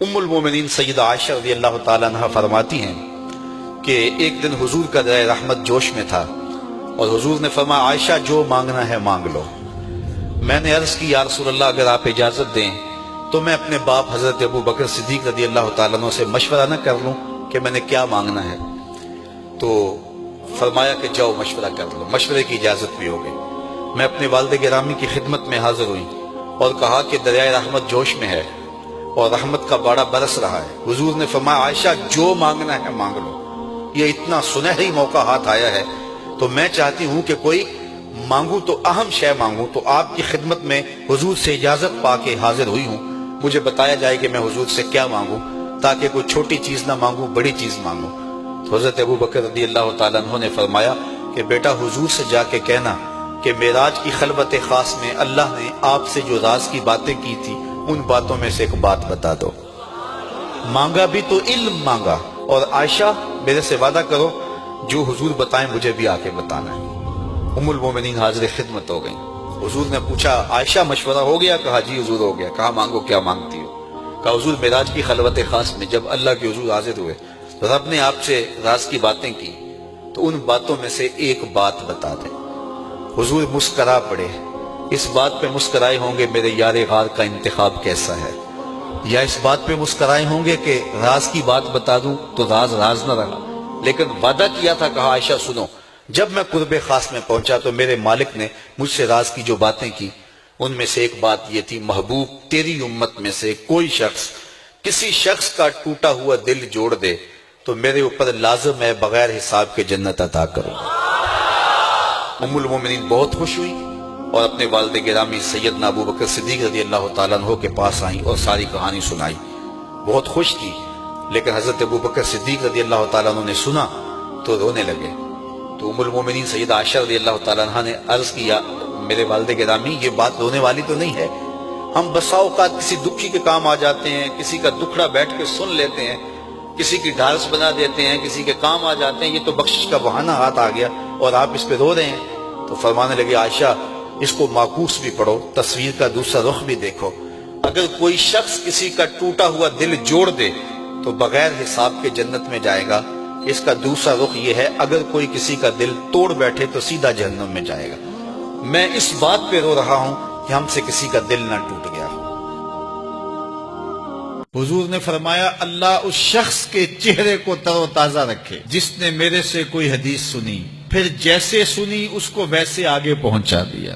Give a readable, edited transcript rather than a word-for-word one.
ام المومنین سیدہ عائشہ رضی اللہ تعالیٰ عنہ فرماتی ہیں کہ ایک دن حضور کا دریا رحمت جوش میں تھا اور حضور نے فرمایا عائشہ جو مانگنا ہے مانگ لو۔ میں نے عرض کی یا رسول اللہ اگر آپ اجازت دیں تو میں اپنے باپ حضرت ابو بکر صدیق رضی اللہ تعالیٰ عنہ سے مشورہ نہ کر لوں کہ میں نے کیا مانگنا ہے؟ تو فرمایا کہ جاؤ مشورہ کر لو، مشورے کی اجازت بھی ہو گئی۔ میں اپنے والد گرامی کی خدمت میں حاضر ہوئی اور کہا کہ دریائے رحمت جوش میں ہے اور رحمت کا باڑا برس رہا ہے۔ حضور نے فرمایا عائشہ جو مانگنا ہے مانگ لو، یہ اتنا سنہری موقع ہاتھ آیا ہے تو میں چاہتی ہوں کہ کوئی مانگوں تو اہم شے مانگوں، تو آپ کی خدمت میں حضور سے اجازت پا کے حاضر ہوئی ہوں، مجھے بتایا جائے کہ میں حضور سے کیا مانگوں تاکہ کوئی چھوٹی چیز نہ مانگوں بڑی چیز مانگوں۔ تو حضرت ابو بکر رضی اللہ تعالیٰ عنہ نے فرمایا کہ بیٹا حضور سے جا کے کہنا کہ معراج کی خلوت خاص میں اللہ نے آپ سے جو راز کی باتیں کی تھی ان باتوں میں سے ایک بات بتا دو۔ مانگا بھی تو علم مانگا، اور عائشہ میرے سے وعدہ کرو جو حضور بتائیں مجھے بھی آ کے بتانا ہے۔ ام المومنین حاضر خدمت ہو گئیں۔ حضور نے پوچھا عائشہ مشورہ ہو گیا؟ کہا جی حضور ہو گیا۔ کہا مانگو کیا مانگتی ہو؟ کہا حضور معراج کی خلوت خاص میں جب اللہ کے حضور حاضر ہوئے رب نے آپ سے راز کی باتیں کی تو ان باتوں میں سے ایک بات بتا دیں۔ حضور مسکرا پڑے، اس بات پہ مسکرائے ہوں گے میرے یار غار کا انتخاب کیسا ہے، یا اس بات پہ مسکرائے ہوں گے کہ راز کی بات بتا دوں تو راز راز نہ رہا، لیکن وعدہ کیا تھا۔ کہا عائشہ سنو، جب میں قرب خاص میں پہنچا تو میرے مالک نے مجھ سے راز کی جو باتیں کی ان میں سے ایک بات یہ تھی، محبوب تیری امت میں سے کوئی شخص کسی شخص کا ٹوٹا ہوا دل جوڑ دے تو میرے اوپر لازم ہے بغیر حساب کے جنت عطا کرو۔ ام المومنین بہت خوش ہوئی اور اپنے والد گرامی سیدنا ابو بکر صدیق رضی اللہ تعالیٰ عنہ کے پاس آئیں اور ساری کہانی سنائی۔ بہت خوش تھی، لیکن حضرت ابو بکر صدیق رضی اللہ تعالیٰ عنہ نے سنا تو رونے لگے۔ تو ام المومنین سیدہ عائشہ رضی اللہ تعالیٰ عنہ نے عرض کیا میرے والد گرامی یہ بات رونے والی تو نہیں ہے، ہم بسا اوقات کسی دکھی کے کام آ جاتے ہیں، کسی کا دکھڑا بیٹھ کے سن لیتے ہیں، کسی کی ڈھارس بنا دیتے ہیں، کسی کے کام آ جاتے ہیں، یہ تو بخشش کا بہانہ ہاتھ آ گیا اور آپ اس پہ رو رہے ہیں۔ تو فرمانے لگے عائشہ اس کو معکوس بھی پڑھو، تصویر کا دوسرا رخ بھی دیکھو، اگر کوئی شخص کسی کا ٹوٹا ہوا دل جوڑ دے تو بغیر حساب کے جنت میں جائے گا، اس کا دوسرا رخ یہ ہے اگر کوئی کسی کا دل توڑ بیٹھے تو سیدھا جہنم میں جائے گا۔ میں اس بات پہ رو رہا ہوں کہ ہم سے کسی کا دل نہ ٹوٹ گیا ہو۔ حضور نے فرمایا اللہ اس شخص کے چہرے کو تر و تازہ رکھے جس نے میرے سے کوئی حدیث سنی، پھر جیسے سنی اس کو ویسے آگے پہنچا دیا۔